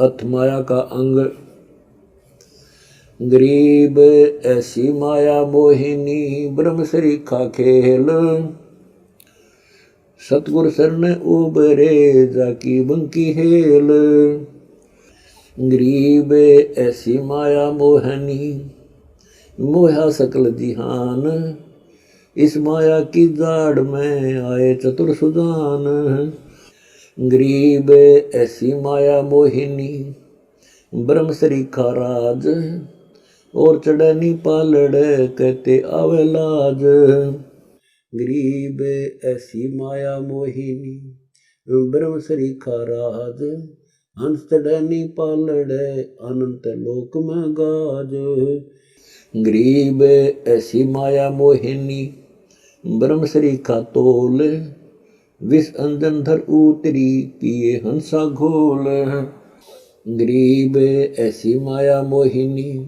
अथ माया का अंग। गरीब ऐसी माया मोहिनी ब्रह्म सरीखा खेल। सतगुर शरण उबरे जाकी बंकी हेल। गरीब ऐसी माया मोहनी मोहा सकल जिहान। इस माया की जाड़ में आए चतुर सुजान। गरीब ऐसी माया मोहिनी ब्रह्म सरीखा राज। और चढ़नी पालड़ कहते आवे लाज। गरीब ऐसी माया मोहिनी ब्रह्म सरीखा राज। हंस चढ़नी पालड़ अनंत लोक में गाज। गरीब ऐसी माया मोहिनी ब्रह्म सरीखा तोल। विष अंजन धर उतरी पिए हंसा घोल। गरीब ऐसी माया मोहिनी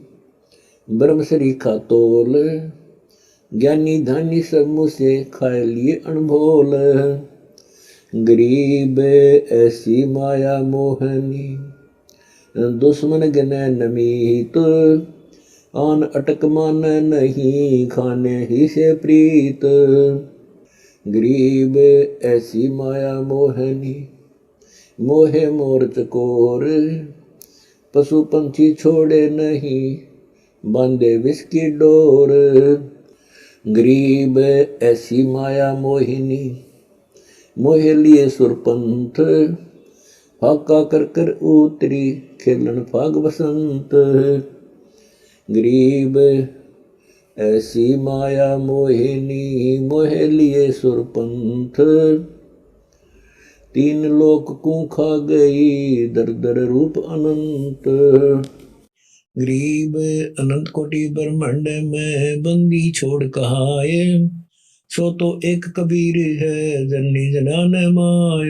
ब्रह्म सरीखा तोल। ज्ञानी धानी सब मुझसे खाए लिए अनभोल। गरीब ऐसी माया मोहनी दुश्मन गने नमीत। आन अटक मान नहीं खाने ही से प्रीत। गरीब ऐसी माया मोहनी मोहे मोर चकोर। पशु पंछी छोड़े नहीं बांधे विष की डोर। गरीब ऐसी माया मोहिनी मोहे लिए सुरपंथ। फाका कर कर उतरी खेलन फाग बसंत। गरीब ऐसी माया मोहिनी मोहे लिए सुरपंथ। तीन लोक को खा गई दर दर रूप अनंत। गरीब अनंत कोटि ब्रह्मांड में बंदी छोड़ कहाए। सो तो एक कबीर है जननी जनान माय।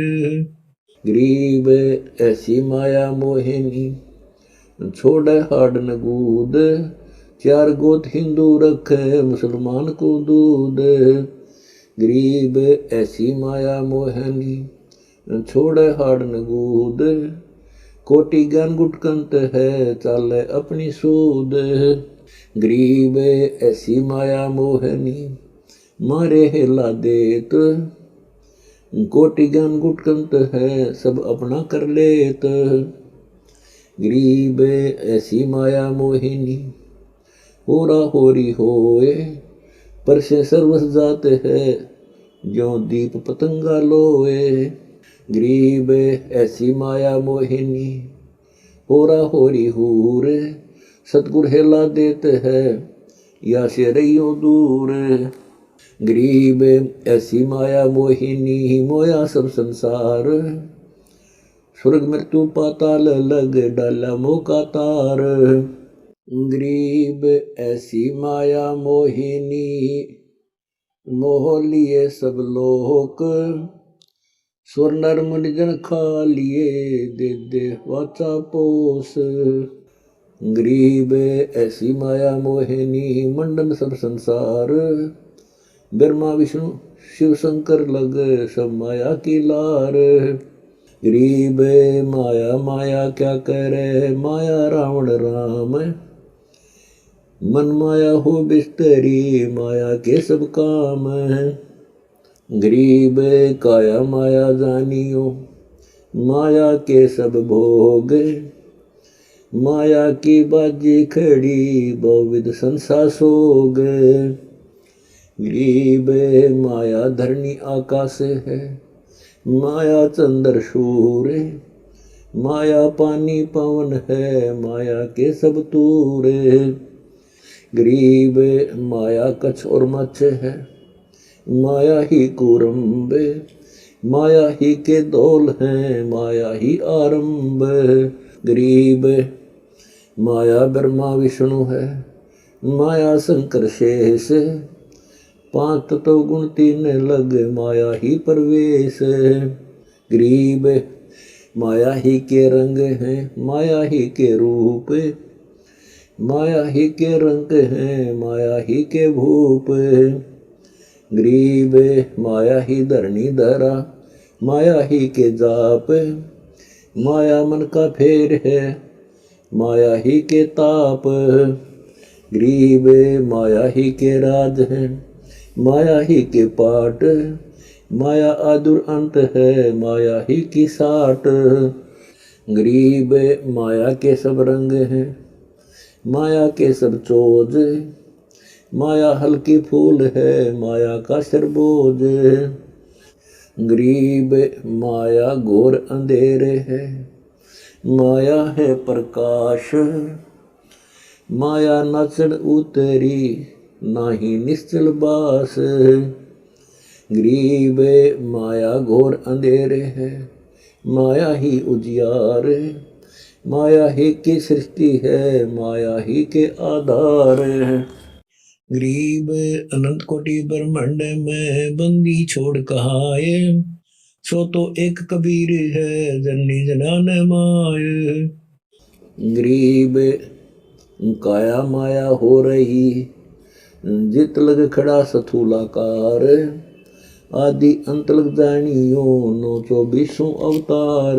गरीब ऐसी माया मोहिनी छोड़े हाड न गूद। चार गोत हिंदू रखे मुसलमान को दूध। गरीब ऐसी माया मोहिनी छोड़े हाड न गूद। कोटि ज्ञान गुटकंत है चाले अपनी सूद। गरीब ऐसी माया मोहनी मारे हेला देत। कोटि ज्ञान गुटकंत है सब अपना कर लेत। गरीब ऐसी माया मोहिनी होरा होरी होए। पर से सर्वस जात है जो दीप पतंगा लोए। गरीब ऐसी माया मोहिनी होरा होरी हूर। सतगुर हेला देते है या से रहियो दूर। गरीब ऐसी माया मोहिनी मोया सब संसार। स्वर्ग मृत्यु पाताल लग डाला मोका तार। गरीब ऐसी माया मोहिनी मोह लिए सब लोक। स्वर नर मुनि जन खा लिए दे दे वाचा पोस। गरीब ऐसी माया मोहिनी मंडन सब संसार। ब्रह्मा विष्णु शिव शंकर लग सब माया की लार। गरीब माया माया क्या करे माया रावण राम। मन माया हो बिस्तरी माया के सब काम। गरीब काया माया जानियो माया के सब भोग। माया की बाजी खड़ी बहुविध संसा सोग। गरीब माया धरनी आकाश है माया चंद्र सूर्य। माया पानी पवन है माया के सब तूर। गरीब माया कच्छ और मच्छ है माया ही कुरम्ब। माया ही के दौल हैं माया ही आरंभ। गरीब माया ब्रह्मा विष्णु है माया शंकर शेष। पांच तत्व गुण तीन लग माया ही प्रवेश। गरीब माया ही के रंग हैं माया ही के रूप। माया ही के रंग हैं माया ही के भूप। गरीब माया ही धरनी धरा माया ही के जाप। माया मन का फेर है, माया ही के ताप, गरीब माया ही के राज है, माया ही के पाट, माया आदुर अंत है, माया ही की साट। गरीब माया के सब रंग हैं, माया के सब चोज, माया हल्की फूल है, माया का सिर बोझ। गरीब माया घोर अंधेरे है, माया है प्रकाश, माया न चढ़ उतरी नाही निश्चल बास। गरीब माया घोर अंधेरे है, माया ही उजियार, माया ही की सृष्टि है, माया ही के आधार। गरीब अनंत कोटि ब्रह्मांड में बंदी छोड़ कहाए, सो तो एक कबीर है जननी जनान माय। गरीब काया माया हो रही, जित लग खड़ा सथूलाकार, आदि अंत लग जानियो नो 24 अवतार।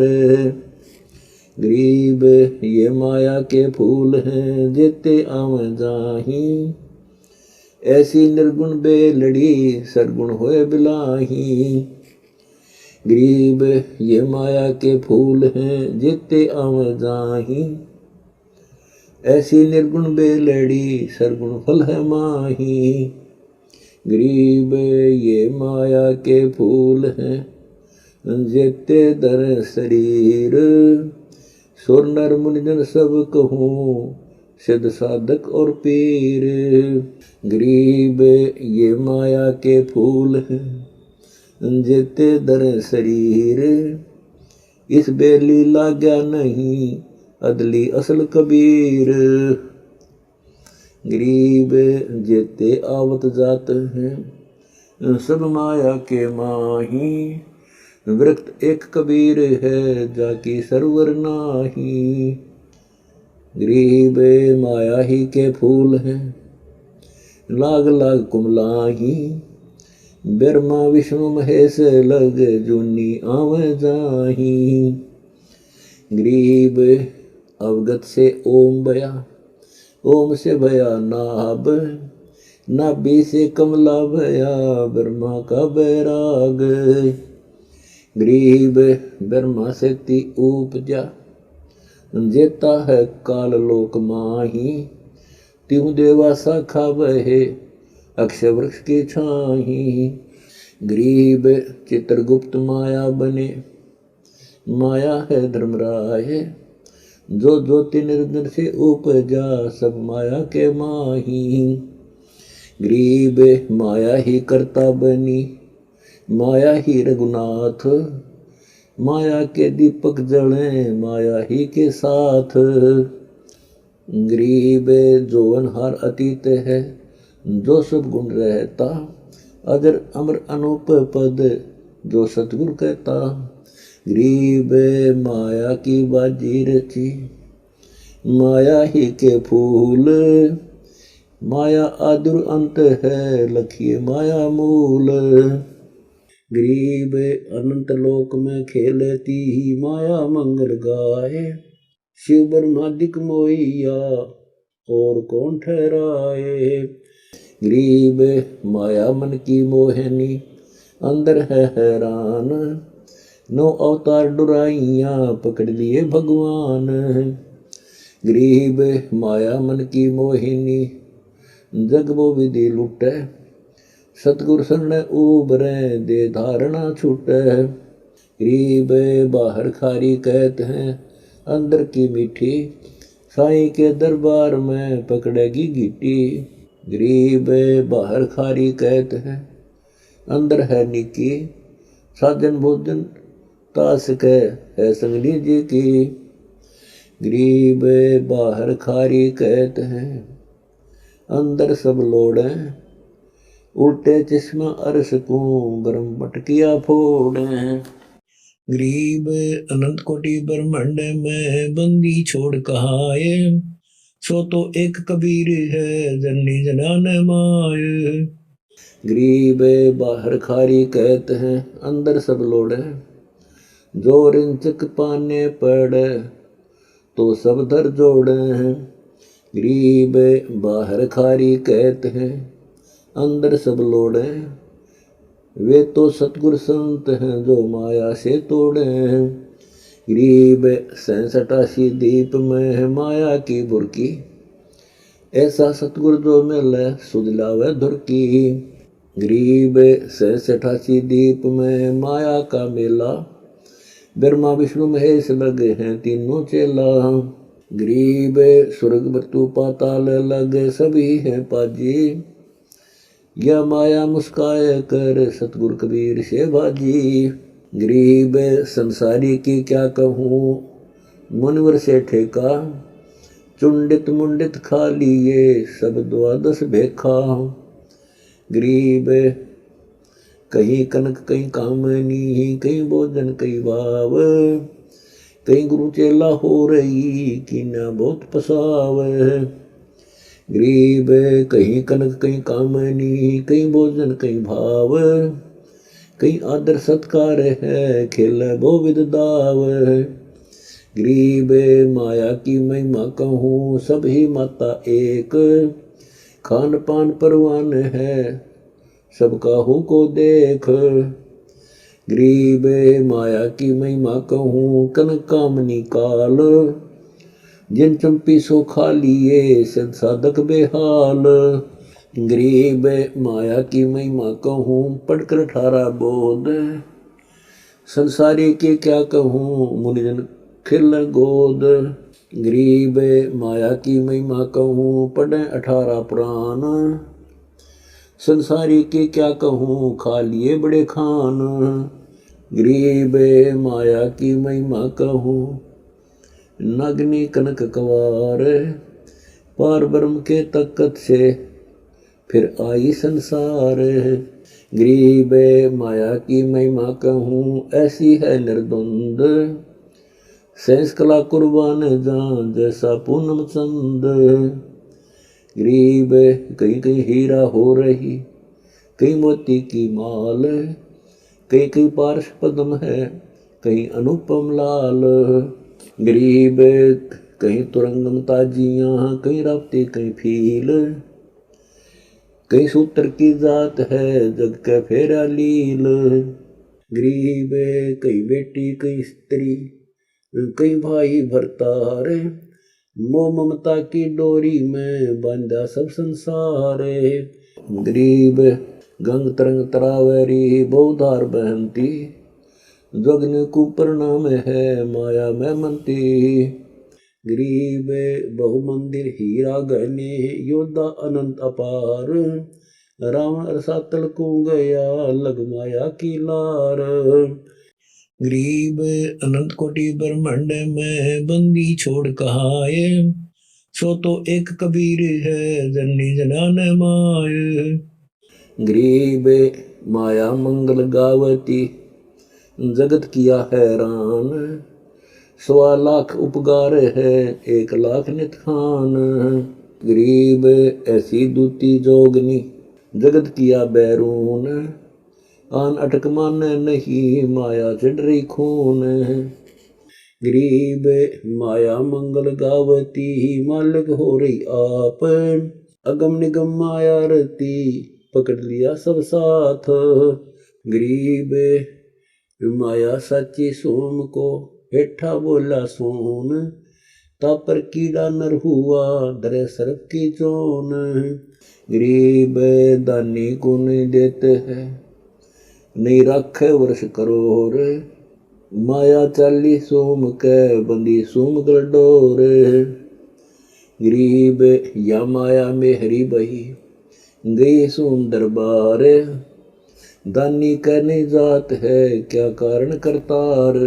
गरीब ये माया के फूल हैं, जेते आव जाही, ऐसी निर्गुण बेलड़ी सरगुण होए बिलाही। गरीब ये माया के फूल हैं, जेते आव जाही, ऐसी निर्गुण बेलड़ी सरगुण फल है माही। गरीब ये माया के फूल हैं, जेते दर शरीर, सुर नर मुनिजन सब कहूँ, सिद्ध साधक और पीर। गरीब ये माया के फूल हैं, जेते दर शरीर, इस बेली लाग्या नहीं, अदली असल कबीर। गरीब जेते आवत जात हैं, सब माया के माही, वृक्त एक कबीर है, जाकी सरवर नाही। गरीब माया ही के फूल हैं, लाग लाग कुमलाही, ब्रह्मा विष्णु महेश लग जूनी आव जाही। गरीब अवगत से ओम भया, ओम से भया नाभ, नाभि से कमला भया ब्रह्मा का बैराग। गरीब ब्रह्मा शक्ति उपजा, जेता है काल लोक माही, त्यों देवा शाखा बहे अक्षय वृक्ष की छाही। गरीब चित्रगुप्त माया बने, माया है धर्मराय, जो ज्योति निरंजन से उपजा सब माया के माही। गरीब माया ही करता बनी, माया ही रघुनाथ, माया के दीपक जले माया ही के साथ। गरीब जोवनहार अतीत है, जो सब गुण रहता, अजर अमर अनूप पद जो सतगुरु कहता। गरीब माया की बाजी रची, माया ही के फूल, माया आदुर अंत है, लखिए माया मूल। गरीब अनंत लोक में खेलती ही माया मंगल गाए, शिव ब्रह्मादिक मोहिया और कौन ठहराए। गरीब माया मन की मोहिनी, अंदर है हैरान, 9 अवतार डुराइया पकड़ लिए भगवान। गरीब माया मन की मोहिनी, जग वो विधि लुटे, सतगुर शरण उबरे दे धारणा छूटे। गरीब बाहर खारी कहते हैं, अंदर की मीठी, साईं के दरबार में पकड़ेगी गीटी। गरीब बाहर खारी कहते हैं, अंदर है निकी, साजन भोजन तास के है संगली जी की। गरीब बाहर खारी कहते हैं, अंदर सब लोड़े, उल्टे चश्मा अरस को ब्रह्म पटकिया फोड़े। गरीब अनंत कोटि ब्रह्मांड में बंदी छोड़ कहाए, सो तो एक कबीर है जननी जनान माय। गरीब बाहर खारी कहते हैं, अंदर सब लोड़े, जो रिंचक पाने पड़े तो सब धर जोड़े हैं। गरीब बाहर खारी कहते हैं, अंदर सब लोड़े। वे तो सतगुर संत हैं जो माया से तोड़े हैं। गरीब 67 दीप में है माया की बुरकी, ऐसा सतगुर जो मिले सुध लावे धुर की। गरीब 67 दीप में माया का मेला, ब्रह्मा विष्णु महेश लगे हैं तीनों चेला। गरीब स्वर्ग मृत्यु पाताल लगे सभी हैं पाजी, या माया मुस्काए कर सतगुर कबीर से बाजी। गरीब संसारी की क्या कहूँ मुनवर से ठेका, चुंडित मुंडित खा लिए सब द्वादश भेखा। गरीब कहीं कनक कहीं कामनी, कहीं भोजन कहीं भाव, कहीं गुरु चेला हो रही कि न बहुत पसाव। गरीब कहीं कनक कहीं कामनी, कहीं भोजन कहीं भाव, कहीं आदर सत्कार है खेल बहुविध दाव। गरीब माया की महिमा कहूँ सब ही माता एक, खान पान परवान है सबका हूँ को देख। गरीब माया की महिमा कहूँ कन कामनी काल, जिन चंपी सो खा लिए सद साधक बेहाल। गरीब माया की महिमा कहूँ पढ़कर 18 बोध, संसारी के क्या कहूँ मुनिजन खिल गोद। गरीब माया की महिमा कहूँ पढ़े 18 पुराण, संसारी के क्या कहूँ खा लिए बड़े खान। गरीब माया की महिमा कहूँ नग्नि कनक कवार, पार ब्रह्म के तकत से फिर आई संसार। गरीब माया की महिमा कहूँ ऐसी है निर्द्वंद, सहस कला कुर्बान जान जैसा पूनम चंद। गरीब कहीं कहीं हीरा हो रही, कहीं मोती की माल, कहीं कहीं पार्श पद्म है, कहीं अनुपम लाल। गरीब कहीं तुरंगम ताजियाँ, कहीं रावती कहीं फील, कहीं सूत्र की जात है जग के फेरा लील। गरीब कहीं बेटी कहीं स्त्री, कहीं भाई भरतार, मोह ममता की डोरी में बांधा सब संसार। गरीब गंग तरंग तरावरी बहुधार बहनती, जगन को प्रणाम है माया में मनती। गरीब बहु मंदिर हीरा गहने योद्धा अनंत अपार, रावण रसातल को गया लग माया की लार। गरीब अनंत कोटि ब्रह्मांड में बंदी छोड़ कहाए, सो तो एक कबीर है जननी जनान माय। गरीब माया मंगल गावती जगत किया हैरान, 1.25 लाख उपगार है 1 लाख नित खान। गरीब ऐसी दूती जोगनी जगत किया बैरून, आन अटक मान नहीं माया चढ़ रही खून। गरीब माया मंगल गावती मालिक हो रही आप, अगम निगम माया रती पकड़ लिया सब साथ। गरीब माया सच्ची सोम को हेठा बोला सोन, तापर कीड़ा नर हुआ दरे सर्प की चोन। गरीब दानी को नहीं देते हैं नहीं रखे वर्ष करोर, माया चाली सोम के बंदी सोम गलडोर। गरीब या माया में हरी बही गई सोम दरबार, दानी कहने जात है क्या कारण करतार।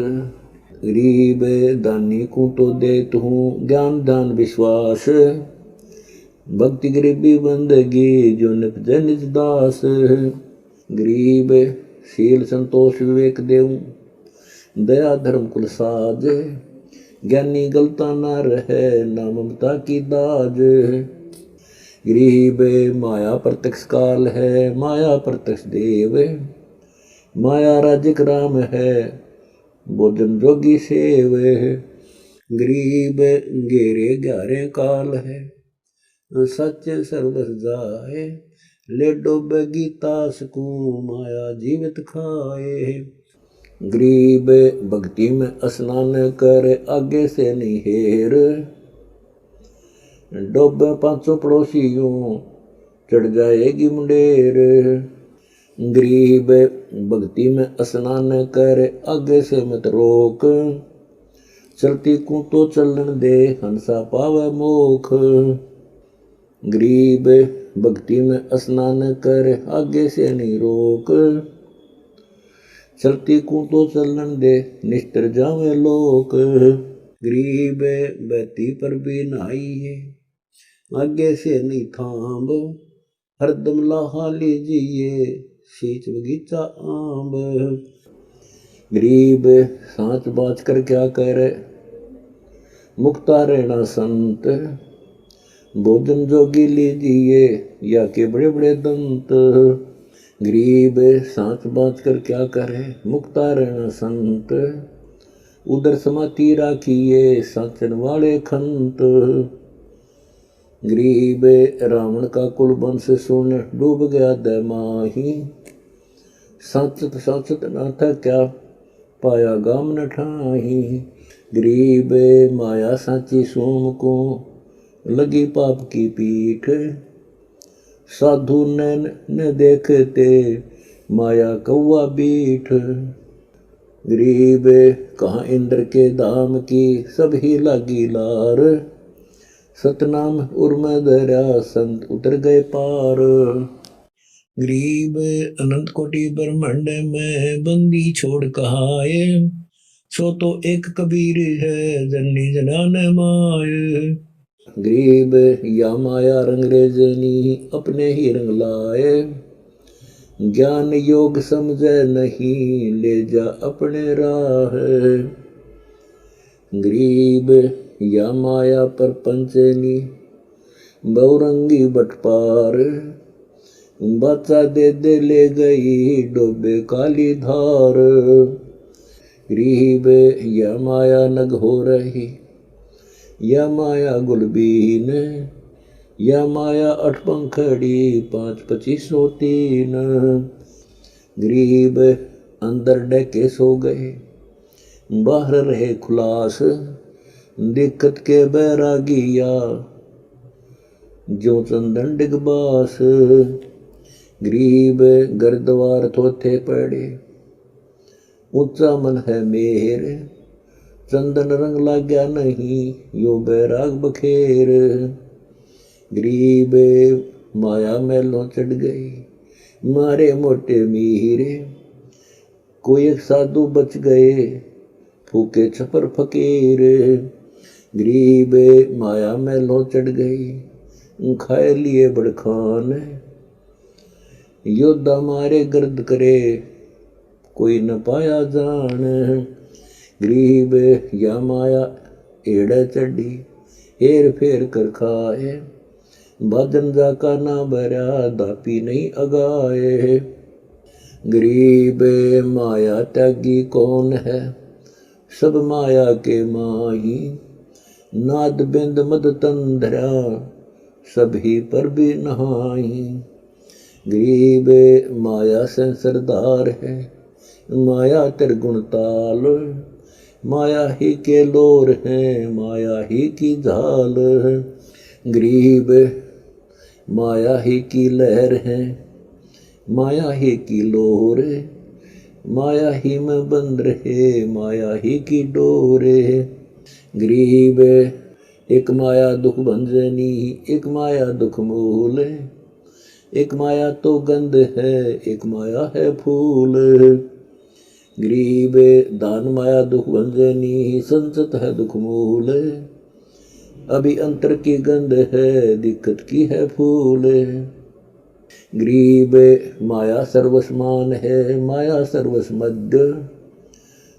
गरीब दानी को तो देत हूँ ज्ञान दान विश्वास, भक्ति गरीबी बंदगी जो निपजे निज दास। गरीब शील संतोष विवेक देव दया धर्म कुल साज, ज्ञानी गलता न रहे ना ममता की दाज। गरीब माया प्रत्यक्ष काल है माया प्रत्यक्ष देव, माया राज्य राम है भोजन जोगी सेवे। गरीब घेरे ग्यारे काल है, सच्चे सर्वस जाए। ले डोबे गीता सकू, माया जीवित खाए। गरीब भक्ति में स्नान कर, आगे से नहीं हेर। डोबे पांचों पड़ोसियों, चढ़ जाएगी मुंडेर। गरीब भक्ति में स्नान कर, आगे से मत रोक। चलती को तो चलन दे, हंसा पावे मोख। गरीब भक्ति में स्नान कर, आगे से नहीं रोक। चलती को तो चलन दे, निष्ठर जावे लोक। गरीब बहती पर भी नहाई है, आगे से नहीं थांब। हरदम लाहा लीजिए, सींच बगीचा आंब। गरीब सांच बाज कर क्या करे, मुक्ता रहना संत। भोजन जोगी लीजिए, या के बड़े बड़े दंत। गरीब सांच बाज कर क्या करे, मुक्ता रहना संत। उधर समाधि राखिए, साचन वाले खंत। गरीब रावण का कुल वंश सुन, डूब गया दैमाही। साचत साचत न था क्या, पाया गाम न ठाही। गरीब माया साची सोम को, लगी पाप की पीठ। साधु नैन न देखते, माया कौआ बीठ। गरीब कहाँ इंद्र के धाम की, सभी लागी लार। सतनाम उर्म धरा, संत उतर गए पार। गरीब अनंत कोटि ब्रह्मांड में, बंदी छोड़ कहाए। सो तो एक कबीर है, जननी जनान माय। गरीब या माया रंगरेजनी, अपने ही रंग लाए। ज्ञान योग समझे नहीं, ले जा अपने राह। गरीब या माया पर पंचनी, बहुरंगी बटपार। बच्चा दे दे ले गई, डोबे काली धार। गरीब या माया नग हो रही, या माया गुलबीन। या माया अठ पंखड़ी, 5-2503। गरीब अंदर डके सो गए, बाहर रहे खुलास। दिक्कत के बैरागिया, जो चंदन डिगबास। गरीब घर द्वार थोथे पड़े, ऊंचा मन है मेर। चंदन रंग लाग्या नहीं, यो बैराग बखेर। गरीब माया मैलों चढ़ गई, मारे मोटे मीरे। कोई एक साधु बच गए, फूके छपर फकीर। गरीब माया मैलों चढ़ गई, खाए लिए बड़खान। योद्धा मारे गर्द करे, कोई न पाया जान। गरीब या माया एड़े चढ़ी, हेर फेर कर खाए। भजन जाका ना भरा, दापी नहीं अगाए। गरीब माया त्यागी कौन है, सब माया के माही। नाद बिंद मद तन धरा, सभी पर भी नहाई। गरीब माया से सरदार है, माया त्रिगुण ताल। माया ही के लोर हैं, माया ही की झाल। गरीब माया ही की लहर है, माया ही की लोर। माया ही में बंद रहे, माया ही की डोरे। गरीब एक माया दुख भंजनी, एक माया दुख मूल। एक माया तो गंध है, एक माया है फूल। गरीब दान माया दुख भंजनी, संचत है दुख मूल। अभी अंतर की गंध है, दिक्कत की है फूल। गरीब माया सर्वसमान है, माया सर्वस मध्य।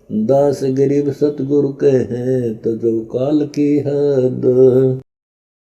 दास गरीब सतगुरु के हैं, तो जो काल की हद।